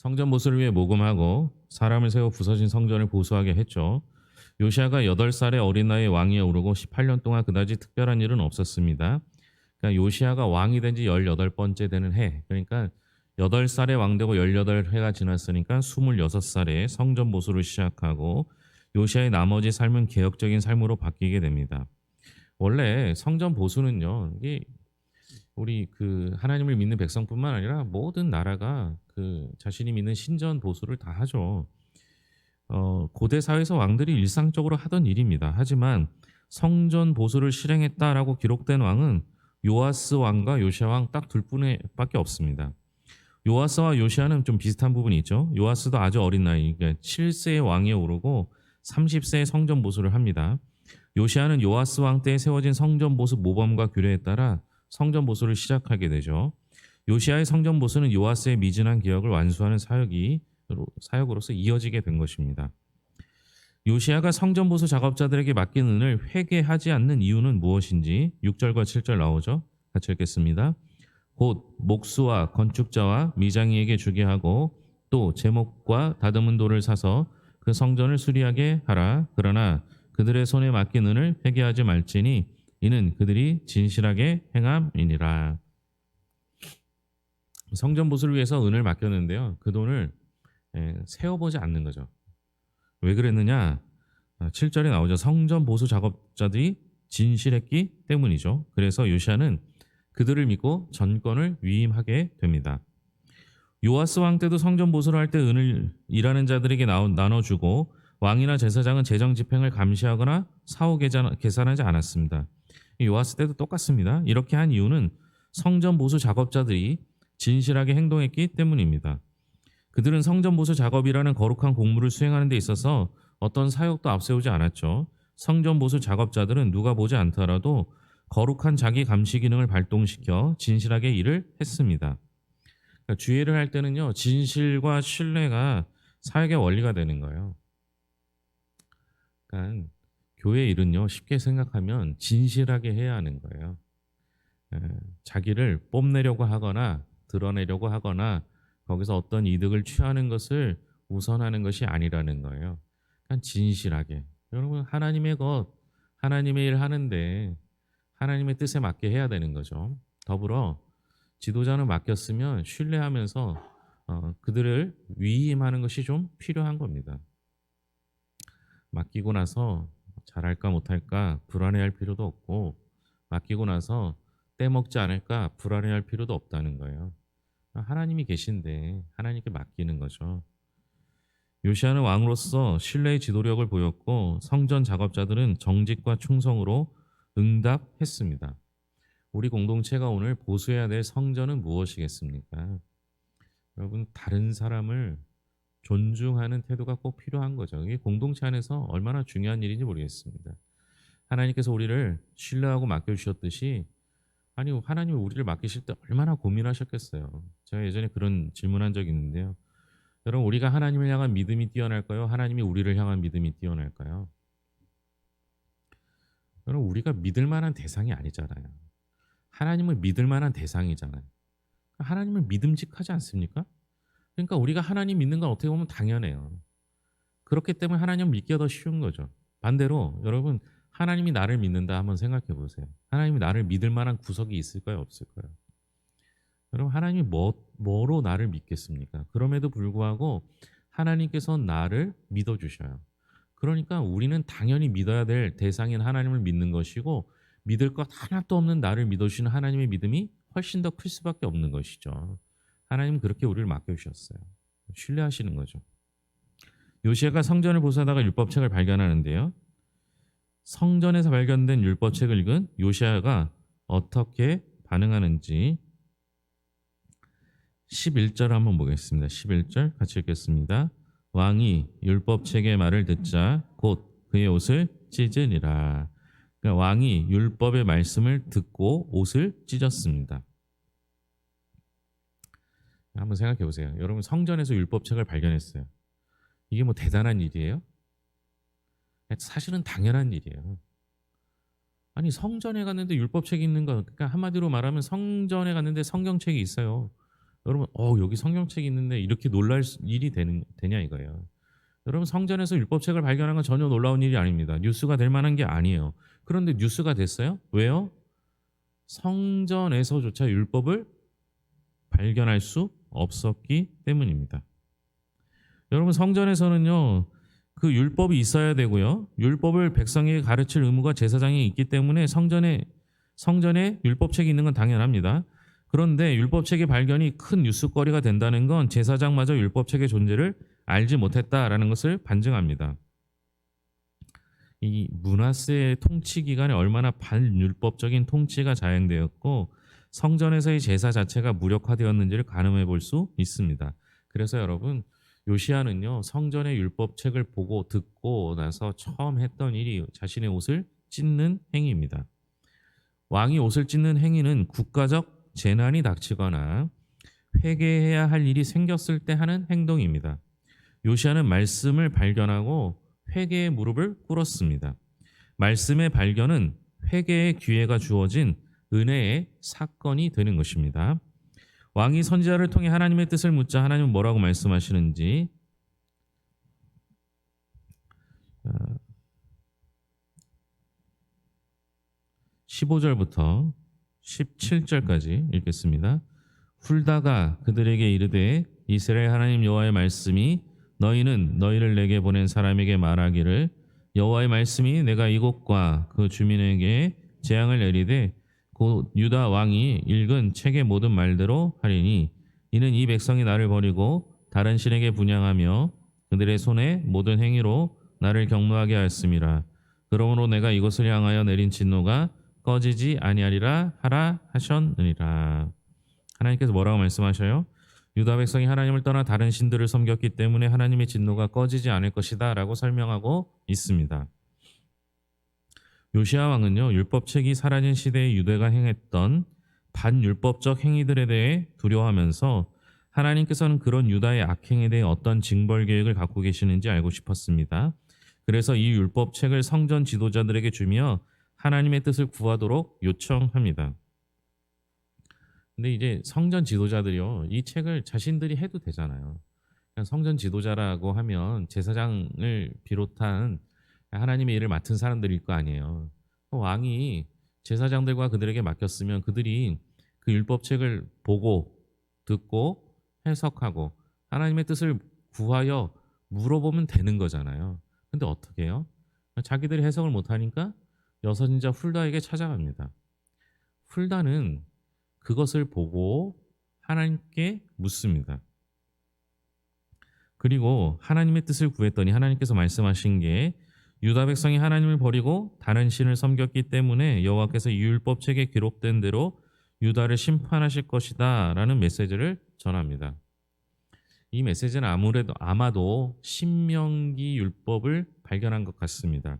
성전 보수를 위해 모금하고 사람을 세워 부서진 성전을 보수하게 했죠. 요시아가 8살의 어린 나이에 왕위에 오르고 18년 동안 그다지 특별한 일은 없었습니다. 그러니까 요시아가 왕이 된 지 18번째 되는 해. 그러니까 8살에 왕 되고 18회가 지났으니까 26살에 성전 보수를 시작하고 요시아의 나머지 삶은 개혁적인 삶으로 바뀌게 됩니다. 원래 성전 보수는요. 이게 우리 하나님을 믿는 백성뿐만 아니라 모든 나라가 자신이 믿는 신전 보수를 다 하죠. 고대 사회에서 왕들이 일상적으로 하던 일입니다. 하지만 성전 보수를 실행했다라고 기록된 왕은 요아스 왕과 요시아 왕 딱 둘 뿐밖에 없습니다. 요아스와 요시아는 좀 비슷한 부분이 있죠. 요아스도 아주 어린 나이, 그러니까 7세의 왕위에 오르고 30세의 성전 보수를 합니다. 요시아는 요아스 왕 때에 세워진 성전 보수 모범과 규례에 따라 성전 보수를 시작하게 되죠. 요시아의 성전 보수는 요아스의 미진한 개혁을 완수하는 사역으로서 이어지게 된 것입니다. 요시아가 성전 보수 작업자들에게 맡긴 은을 회개하지 않는 이유는 무엇인지 6절과 7절 나오죠. 같이 읽겠습니다. 곧 목수와 건축자와 미장이에게 주게 하고 또 제목과 다듬은 돌을 사서 그 성전을 수리하게 하라. 그러나 그들의 손에 맡긴 은을 회개하지 말지니 이는 그들이 진실하게 행함이니라. 성전 보수를 위해서 은을 맡겼는데요. 그 돈을 세어보지 않는 거죠. 왜 그랬느냐? 7절에 나오죠. 성전 보수 작업자들이 진실했기 때문이죠. 그래서 요시아는 그들을 믿고 전권을 위임하게 됩니다. 요아스 왕 때도 성전 보수를 할 때 은을 일하는 자들에게 나눠주고 왕이나 제사장은 재정 집행을 감시하거나 사후 계산하지 않았습니다. 요아스 때도 똑같습니다. 이렇게 한 이유는 성전 보수 작업자들이 진실하게 행동했기 때문입니다. 그들은 성전 보수 작업이라는 거룩한 공무를 수행하는 데 있어서 어떤 사역도 앞세우지 않았죠. 성전 보수 작업자들은 누가 보지 않더라도 거룩한 자기 감시 기능을 발동시켜 진실하게 일을 했습니다. 그러니까 주의를 할 때는요, 진실과 신뢰가 사역의 원리가 되는 거예요. 그러니까 교회 일은요, 쉽게 생각하면 진실하게 해야 하는 거예요. 에, 자기를 뽐내려고 하거나 드러내려고 하거나 거기서 어떤 이득을 취하는 것을 우선하는 것이 아니라는 거예요. 그냥 진실하게. 여러분, 하나님의 것, 하나님의 일 하는데 하나님의 뜻에 맞게 해야 되는 거죠. 더불어 지도자는 맡겼으면 신뢰하면서 그들을 위임하는 것이 좀 필요한 겁니다. 맡기고 나서 잘할까 못할까 불안해할 필요도 없고 맡기고 나서 떼먹지 않을까 불안해할 필요도 없다는 거예요. 하나님이 계신데 하나님께 맡기는 거죠. 요시아는 왕으로서 신뢰의 지도력을 보였고 성전 작업자들은 정직과 충성으로 응답했습니다. 우리 공동체가 오늘 보수해야 될 성전은 무엇이겠습니까? 여러분, 다른 사람을 존중하는 태도가 꼭 필요한 거죠. 이게 공동체 안에서 얼마나 중요한 일인지 모르겠습니다. 하나님께서 우리를 신뢰하고 맡겨주셨듯이 아니 하나님이 우리를 맡기실 때 얼마나 고민하셨겠어요. 제가 예전에 그런 질문한 적이 있는데요. 여러분, 우리가 하나님을 향한 믿음이 뛰어날까요? 하나님이 우리를 향한 믿음이 뛰어날까요? 여러분, 우리가 믿을 만한 대상이 아니잖아요. 하나님을 믿을 만한 대상이잖아요. 하나님을 믿음직하지 않습니까? 그러니까 우리가 하나님 믿는 건 어떻게 보면 당연해요. 그렇기 때문에 하나님 믿기가 더 쉬운 거죠. 반대로 여러분, 하나님이 나를 믿는다 한번 생각해 보세요. 하나님이 나를 믿을 만한 구석이 있을까요? 없을까요? 여러분, 하나님이 뭐로 나를 믿겠습니까? 그럼에도 불구하고 하나님께서 나를 믿어주셔요. 그러니까 우리는 당연히 믿어야 될 대상인 하나님을 믿는 것이고 믿을 것 하나도 없는 나를 믿어주시는 하나님의 믿음이 훨씬 더 클 수밖에 없는 것이죠. 하나님은 그렇게 우리를 맡겨주셨어요. 신뢰하시는 거죠. 요시아가 성전을 보수하다가 율법책을 발견하는데요. 성전에서 발견된 율법책을 읽은 요시아가 어떻게 반응하는지 11절 한번 보겠습니다. 11절 같이 읽겠습니다. 왕이 율법책의 말을 듣자 곧 그의 옷을 찢으니라. 그러니까 왕이 율법의 말씀을 듣고 옷을 찢었습니다. 한번 생각해 보세요. 여러분, 성전에서 율법책을 발견했어요. 이게 뭐 대단한 일이에요? 사실은 당연한 일이에요. 아니, 성전에 갔는데 율법책이 있는 거, 그러니까 한마디로 말하면 성전에 갔는데 성경책이 있어요. 여러분, 여기 성경책이 있는데 이렇게 놀랄 일이 되냐 이거예요. 여러분, 성전에서 율법책을 발견한 건 전혀 놀라운 일이 아닙니다. 뉴스가 될 만한 게 아니에요. 그런데 뉴스가 됐어요? 왜요? 성전에서조차 율법을 발견할 수 없었기 때문입니다. 여러분, 성전에서는요, 그 율법이 있어야 되고요. 율법을 백성에게 가르칠 의무가 제사장에 있기 때문에 성전에 율법책이 있는 건 당연합니다. 그런데 율법책의 발견이 큰 뉴스거리가 된다는 건 제사장마저 율법책의 존재를 알지 못했다라는 것을 반증합니다. 이 므낫세의 통치 기간에 얼마나 반율법적인 통치가 자행되었고 성전에서의 제사 자체가 무력화되었는지를 가늠해 볼 수 있습니다. 그래서 여러분, 요시야는요, 성전의 율법책을 보고 듣고 나서 처음 했던 일이 자신의 옷을 찢는 행위입니다. 왕이 옷을 찢는 행위는 국가적 재난이 닥치거나 회개해야 할 일이 생겼을 때 하는 행동입니다. 요시야는 말씀을 발견하고 회개의 무릎을 꿇었습니다. 말씀의 발견은 회개의 기회가 주어진 은혜의 사건이 되는 것입니다. 왕이 선지자를 통해 하나님의 뜻을 묻자 하나님은 뭐라고 말씀하시는지 15절부터 17절까지 읽겠습니다. 훌다가 그들에게 이르되 이스라엘 하나님 여호와의 말씀이 너희는 너희를 내게 보낸 사람에게 말하기를 여호와의 말씀이 내가 이곳과 그 주민에게 재앙을 내리되 곧 유다 왕이 읽은 책의 모든 말대로 하리니 이는 이 백성이 나를 버리고 다른 신에게 분향하며 그들의 손의 모든 행위로 나를 경노하게 하였음이라. 그러므로 내가 이곳을 향하여 내린 진노가 꺼지지 아니하리라 하라 하셨느니라. 하나님께서 뭐라고 말씀하셔요? 유다 백성이 하나님을 떠나 다른 신들을 섬겼기 때문에 하나님의 진노가 꺼지지 않을 것이다 라고 설명하고 있습니다. 요시야 왕은요, 율법책이 사라진 시대의 유대가 행했던 반율법적 행위들에 대해 두려워하면서 하나님께서는 그런 유다의 악행에 대해 어떤 징벌 계획을 갖고 계시는지 알고 싶었습니다. 그래서 이 율법책을 성전 지도자들에게 주며 하나님의 뜻을 구하도록 요청합니다. 근데 이제 성전 지도자들이요, 이 책을 자신들이 해도 되잖아요. 그냥 성전 지도자라고 하면 제사장을 비롯한 하나님의 일을 맡은 사람들일 거 아니에요. 왕이 제사장들과 그들에게 맡겼으면 그들이 그 율법책을 보고 듣고 해석하고 하나님의 뜻을 구하여 물어보면 되는 거잖아요. 근데 어떻게 해요? 자기들이 해석을 못하니까 여선자 훌다에게 찾아갑니다. 훌다는 그것을 보고 하나님께 묻습니다. 그리고 하나님의 뜻을 구했더니 하나님께서 말씀하신 게 유다 백성이 하나님을 버리고 다른 신을 섬겼기 때문에 여호와께서 이 율법책에 기록된 대로 유다를 심판하실 것이다 라는 메시지를 전합니다. 이 메시지는 아마도 신명기 율법을 발견한 것 같습니다.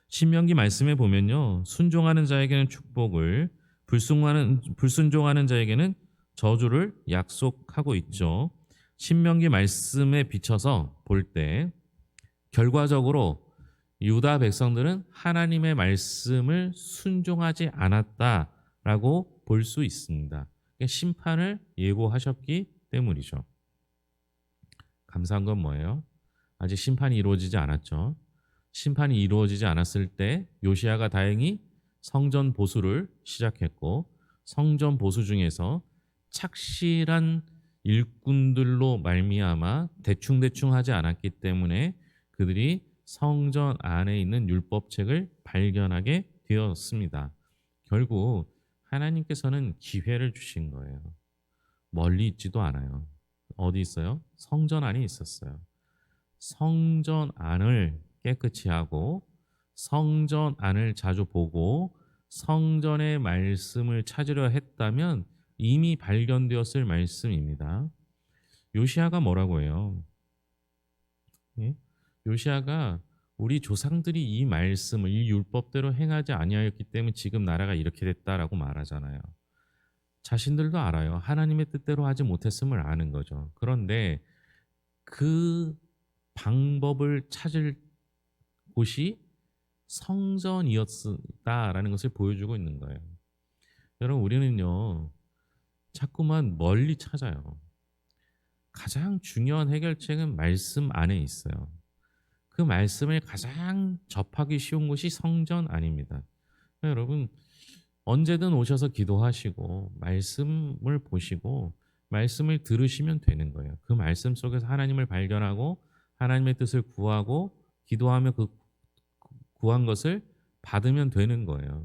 신명기 말씀에 보면요, 순종하는 자에게는 축복을, 불순종하는 자에게는 저주를 약속하고 있죠. 신명기 말씀에 비춰서 볼 때 결과적으로 유다 백성들은 하나님의 말씀을 순종하지 않았다라고 볼 수 있습니다. 심판을 예고하셨기 때문이죠. 감사한 건 뭐예요? 아직 심판이 이루어지지 않았죠. 심판이 이루어지지 않았을 때 요시야가 다행히 성전 보수를 시작했고 성전 보수 중에서 착실한 일꾼들로 말미암아 대충대충 하지 않았기 때문에 그들이 성전 안에 있는 율법책을 발견하게 되었습니다. 결국 하나님께서는 기회를 주신 거예요. 멀리 있지도 않아요. 어디 있어요? 성전 안에 있었어요. 성전 안을 깨끗이 하고 성전 안을 자주 보고 성전의 말씀을 찾으려 했다면 이미 발견되었을 말씀입니다. 요시야가 뭐라고 해요? 예? 요시야가 우리 조상들이 이 말씀을 이 율법대로 행하지 아니하였기 때문에 지금 나라가 이렇게 됐다라고 말하잖아요. 자신들도 알아요. 하나님의 뜻대로 하지 못했음을 아는 거죠. 그런데 그 방법을 찾을 곳이 성전이었다라는 것을 보여주고 있는 거예요. 여러분, 우리는요, 자꾸만 멀리 찾아요. 가장 중요한 해결책은 말씀 안에 있어요. 그 말씀을 가장 접하기 쉬운 곳이 성전 아닙니다. 여러분 언제든 오셔서 기도하시고 말씀을 보시고 말씀을 들으시면 되는 거예요. 그 말씀 속에서 하나님을 발견하고 하나님의 뜻을 구하고 기도하며 그 구한 것을 받으면 되는 거예요.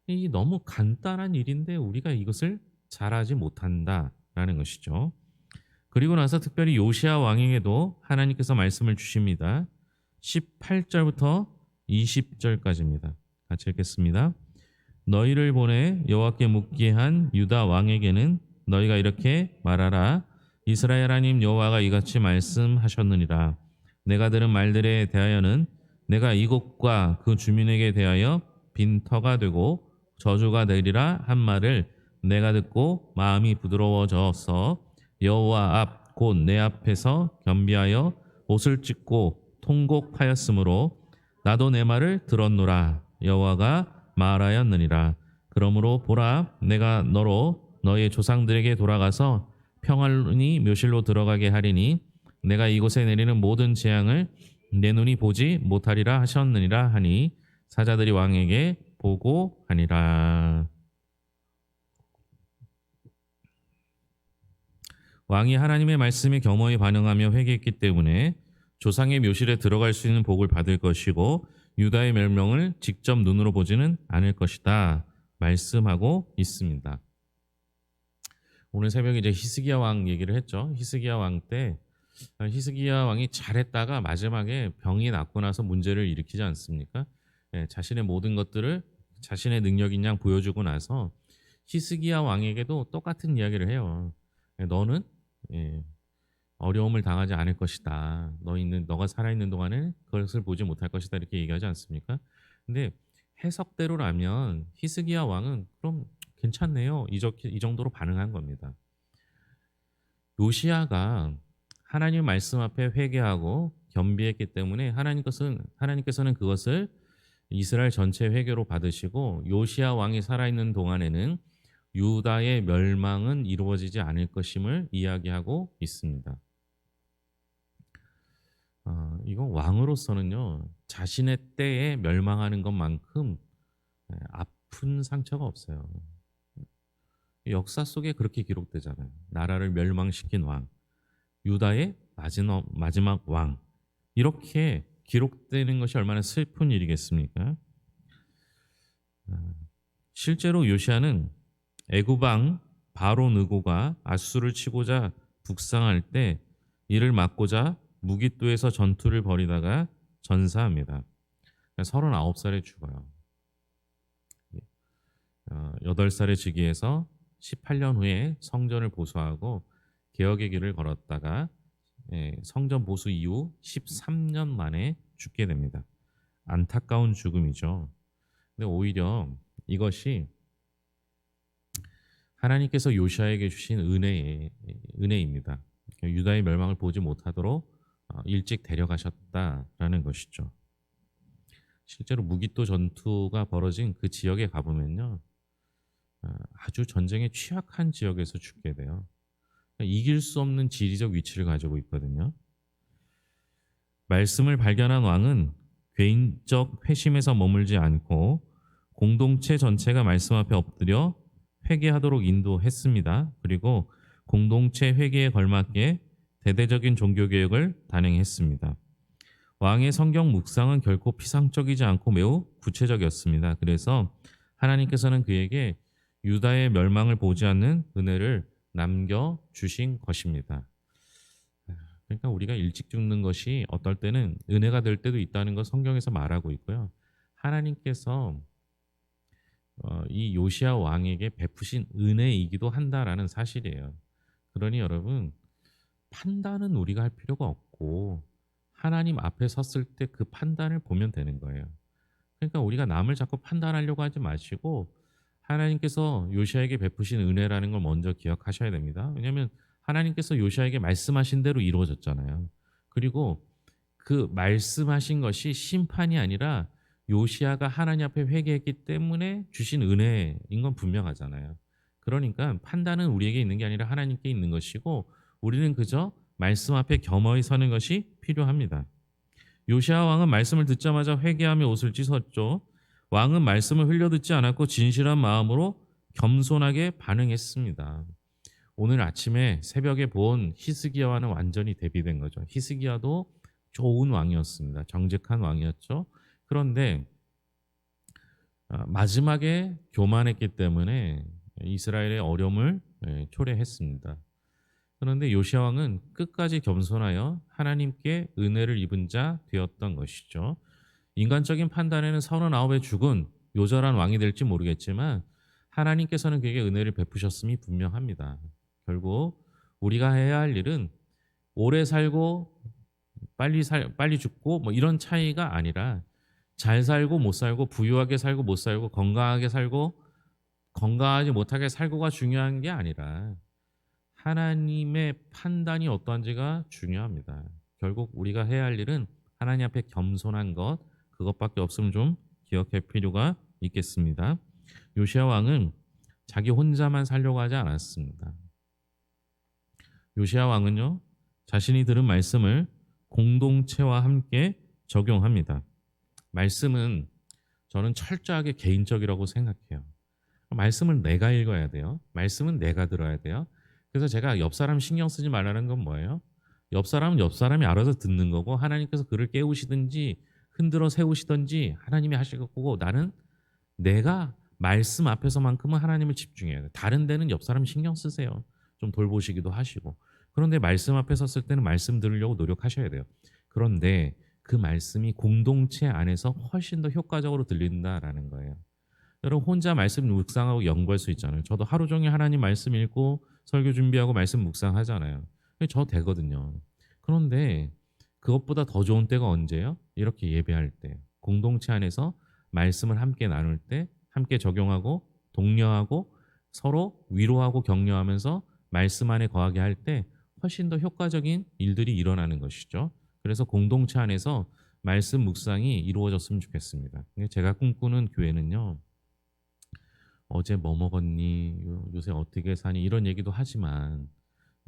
이 너무 간단한 일인데 우리가 이것을 잘하지 못한다라는 것이죠. 그리고 나서 특별히 요시야 왕에게도 하나님께서 말씀을 주십니다. 18절부터 20절까지입니다. 같이 읽겠습니다. 너희를 보내 여호와께 묻게 한 유다 왕에게는 너희가 이렇게 말하라. 이스라엘 하나님 여호와가 이같이 말씀하셨느니라. 내가 들은 말들에 대하여는 내가 이곳과 그 주민에게 대하여 빈터가 되고 저주가 되리라 한 말을 내가 듣고 마음이 부드러워져서 여호와 앞 곧 내 앞에서 겸비하여 옷을 찢고 통곡하였으므로 나도 내 말을 들었노라. 여호와가 말하였느니라. 그러므로 보라, 내가 너로 너의 조상들에게 돌아가서 평안히 묘실로 들어가게 하리니 내가 이곳에 내리는 모든 재앙을 내 눈이 보지 못하리라 하셨느니라 하니 사자들이 왕에게 보고하니라. 왕이 하나님의 말씀에 겸허히 반응하며 회개했기 때문에 조상의 묘실에 들어갈 수 있는 복을 받을 것이고 유다의 멸망을 직접 눈으로 보지는 않을 것이다 말씀하고 있습니다. 오늘 새벽에 이제 히스기야 왕 얘기를 했죠. 히스기야 왕 때 히스기야 왕이 잘했다가 마지막에 병이 낫고 나서 문제를 일으키지 않습니까? 예, 자신의 모든 것들을 자신의 능력인 양 보여주고 나서 히스기야 왕에게도 똑같은 이야기를 해요. 예, 너는 어려움을 당하지 않을 것이다. 너가 살아있는 동안에 그것을 보지 못할 것이다. 이렇게 얘기하지 않습니까? 근데 해석대로라면 히스기야 왕은 그럼 괜찮네요. 이 정도로 반응한 겁니다. 요시야가 하나님 말씀 앞에 회개하고 겸비했기 때문에 하나님께서는 그것을 이스라엘 전체 회개로 받으시고 요시야 왕이 살아있는 동안에는 유다의 멸망은 이루어지지 않을 것임을 이야기하고 있습니다. 이건 왕으로서는요 자신의 때에 멸망하는 것만큼 아픈 상처가 없어요. 역사 속에 그렇게 기록되잖아요. 나라를 멸망시킨 왕, 유다의 마지막 왕, 이렇게 기록되는 것이 얼마나 슬픈 일이겠습니까? 실제로 요시야는 애굽 왕 바로 느고가 아수를 치고자 북상할 때 이를 막고자 무깃도에서 전투를 벌이다가 전사합니다. 39살에 죽어요. 8살에 즉위해서 18년 후에 성전을 보수하고 개혁의 길을 걸었다가 성전 보수 이후 13년 만에 죽게 됩니다. 안타까운 죽음이죠. 근데 오히려 이것이 하나님께서 요시야에게 주신 은혜입니다. 유다의 멸망을 보지 못하도록 일찍 데려가셨다라는 것이죠. 실제로 무깃도 전투가 벌어진 그 지역에 가보면요, 아주 전쟁에 취약한 지역에서 죽게 돼요. 이길 수 없는 지리적 위치를 가지고 있거든요. 말씀을 발견한 왕은 개인적 회심에서 머물지 않고 공동체 전체가 말씀 앞에 엎드려 회개하도록 인도했습니다. 그리고 공동체 회개에 걸맞게 대대적인 종교개혁을 단행했습니다. 왕의 성경 묵상은 결코 피상적이지 않고 매우 구체적이었습니다. 그래서 하나님께서는 그에게 유다의 멸망을 보지 않는 은혜를 남겨주신 것입니다. 그러니까 우리가 일찍 죽는 것이 어떨 때는 은혜가 될 때도 있다는 걸 성경에서 말하고 있고요. 하나님께서 이 요시야 왕에게 베푸신 은혜이기도 한다라는 사실이에요. 그러니 여러분, 판단은 우리가 할 필요가 없고 하나님 앞에 섰을 때 그 판단을 보면 되는 거예요. 그러니까 우리가 남을 자꾸 판단하려고 하지 마시고 하나님께서 요시야에게 베푸신 은혜라는 걸 먼저 기억하셔야 됩니다. 왜냐하면 하나님께서 요시야에게 말씀하신 대로 이루어졌잖아요. 그리고 그 말씀하신 것이 심판이 아니라 요시야가 하나님 앞에 회개했기 때문에 주신 은혜인 건 분명하잖아요. 그러니까 판단은 우리에게 있는 게 아니라 하나님께 있는 것이고 우리는 그저 말씀 앞에 겸허히 서는 것이 필요합니다. 요시야 왕은 말씀을 듣자마자 회개하며 옷을 찢었죠. 왕은 말씀을 흘려듣지 않았고 진실한 마음으로 겸손하게 반응했습니다. 오늘 아침에 새벽에 본 히스기야와는 완전히 대비된 거죠. 히스기야도 좋은 왕이었습니다. 정직한 왕이었죠. 그런데 마지막에 교만했기 때문에 이스라엘의 어려움을 초래했습니다. 그런데 요시야 왕은 끝까지 겸손하여 하나님께 은혜를 입은 자 되었던 것이죠. 인간적인 판단에는 39의 죽은 요절한 왕이 될지 모르겠지만 하나님께서는 그에게 은혜를 베푸셨음이 분명합니다. 결국 우리가 해야 할 일은 오래 살고 빨리 죽고 뭐 이런 차이가 아니라 잘 살고 못 살고 부유하게 살고 못 살고 건강하게 살고 건강하지 못하게 살고가 중요한 게 아니라 하나님의 판단이 어떠한지가 중요합니다. 결국 우리가 해야 할 일은 하나님 앞에 겸손한 것 그것밖에 없음을 좀 기억할 필요가 있겠습니다. 요시야 왕은 자기 혼자만 살려고 하지 않았습니다. 요시야 왕은요 자신이 들은 말씀을 공동체와 함께 적용합니다. 말씀은 저는 철저하게 개인적이라고 생각해요. 말씀을 내가 읽어야 돼요. 말씀은 내가 들어야 돼요. 그래서 제가 옆 사람 신경 쓰지 말라는 건 뭐예요? 옆 사람은 옆 사람이 알아서 듣는 거고 하나님께서 그를 깨우시든지 흔들어 세우시든지 하나님이 하실 거고 나는 내가 말씀 앞에서만큼은 하나님을 집중해야 돼. 다른 데는 옆 사람 신경 쓰세요. 좀 돌보시기도 하시고. 그런데 말씀 앞에 섰을 때는 말씀 들으려고 노력하셔야 돼요. 그런데 그 말씀이 공동체 안에서 훨씬 더 효과적으로 들린다라는 거예요. 여러분 혼자 말씀 묵상하고 연구할 수 있잖아요. 저도 하루 종일 하나님 말씀 읽고 설교 준비하고 말씀 묵상하잖아요. 저 되거든요. 그런데 그것보다 더 좋은 때가 언제예요? 이렇게 예배할 때. 공동체 안에서 말씀을 함께 나눌 때 함께 적용하고 독려하고 서로 위로하고 격려하면서 말씀 안에 거하게 할 때 훨씬 더 효과적인 일들이 일어나는 것이죠. 그래서 공동체 안에서 말씀 묵상이 이루어졌으면 좋겠습니다. 제가 꿈꾸는 교회는요. 어제 뭐 먹었니? 요새 어떻게 사니? 이런 얘기도 하지만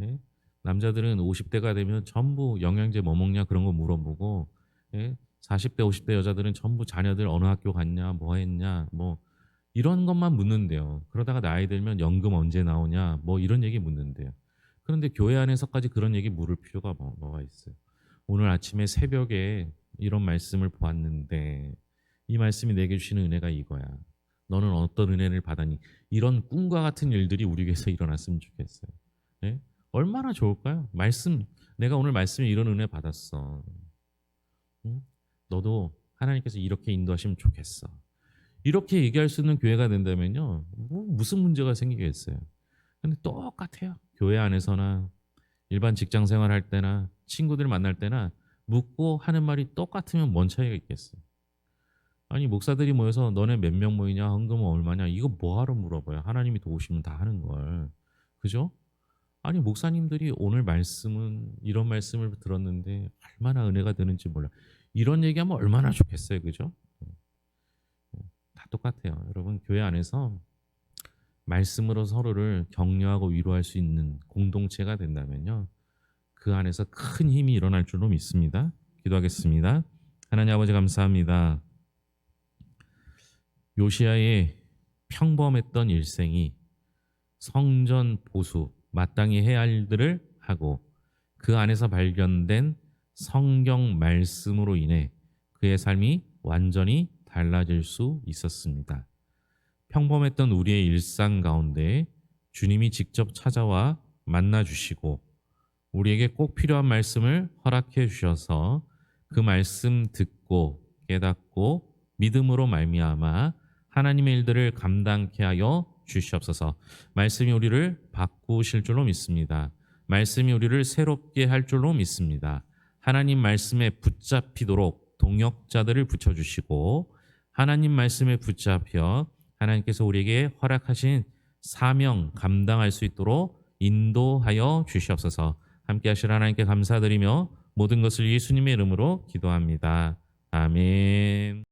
예? 남자들은 50대가 되면 전부 영양제 뭐 먹냐 그런 거 물어보고 예? 40대 50대 여자들은 전부 자녀들 어느 학교 갔냐 뭐 했냐 뭐 이런 것만 묻는데요. 그러다가 나이 들면 연금 언제 나오냐 뭐 이런 얘기 묻는데요. 그런데 교회 안에서까지 그런 얘기 물을 필요가 뭐가 있어요. 오늘 아침에 새벽에 이런 말씀을 보았는데 이 말씀이 내게 주시는 은혜가 이거야. 너는 어떤 은혜를 받았니? 이런 꿈과 같은 일들이 우리 교회에서 일어났으면 좋겠어요. 네? 얼마나 좋을까요? 내가 오늘 말씀에 이런 은혜 받았어. 응? 너도 하나님께서 이렇게 인도하시면 좋겠어. 이렇게 얘기할 수 있는 교회가 된다면요. 무슨 문제가 생기겠어요. 근데 똑같아요. 교회 안에서나 일반 직장 생활할 때나 친구들 만날 때나 묻고 하는 말이 똑같으면 뭔 차이가 있겠어요. 아니 목사들이 모여서 너네 몇 명 모이냐 헌금은 얼마냐 이거 뭐하러 물어봐요. 하나님이 도우시면 다 하는 걸. 그죠? 아니 목사님들이 오늘 말씀은 이런 말씀을 들었는데 얼마나 은혜가 되는지 몰라. 이런 얘기하면 얼마나 좋겠어요. 그죠? 다 똑같아요. 여러분 교회 안에서 말씀으로 서로를 격려하고 위로할 수 있는 공동체가 된다면요. 그 안에서 큰 힘이 일어날 줄로 믿습니다. 기도하겠습니다. 하나님 아버지 감사합니다. 요시야의 평범했던 일생이 성전 보수, 마땅히 해야 할 일들을 하고 그 안에서 발견된 성경 말씀으로 인해 그의 삶이 완전히 달라질 수 있었습니다. 평범했던 우리의 일상 가운데 주님이 직접 찾아와 만나주시고 우리에게 꼭 필요한 말씀을 허락해 주셔서 그 말씀 듣고 깨닫고 믿음으로 말미암아 하나님의 일들을 감당케 하여 주시옵소서. 말씀이 우리를 바꾸실 줄로 믿습니다. 말씀이 우리를 새롭게 할 줄로 믿습니다. 하나님 말씀에 붙잡히도록 동역자들을 붙여주시고 하나님 말씀에 붙잡혀 하나님께서 우리에게 허락하신 사명 감당할 수 있도록 인도하여 주시옵소서. 함께 하실 하나님께 감사드리며 모든 것을 예수님의 이름으로 기도합니다. 아멘.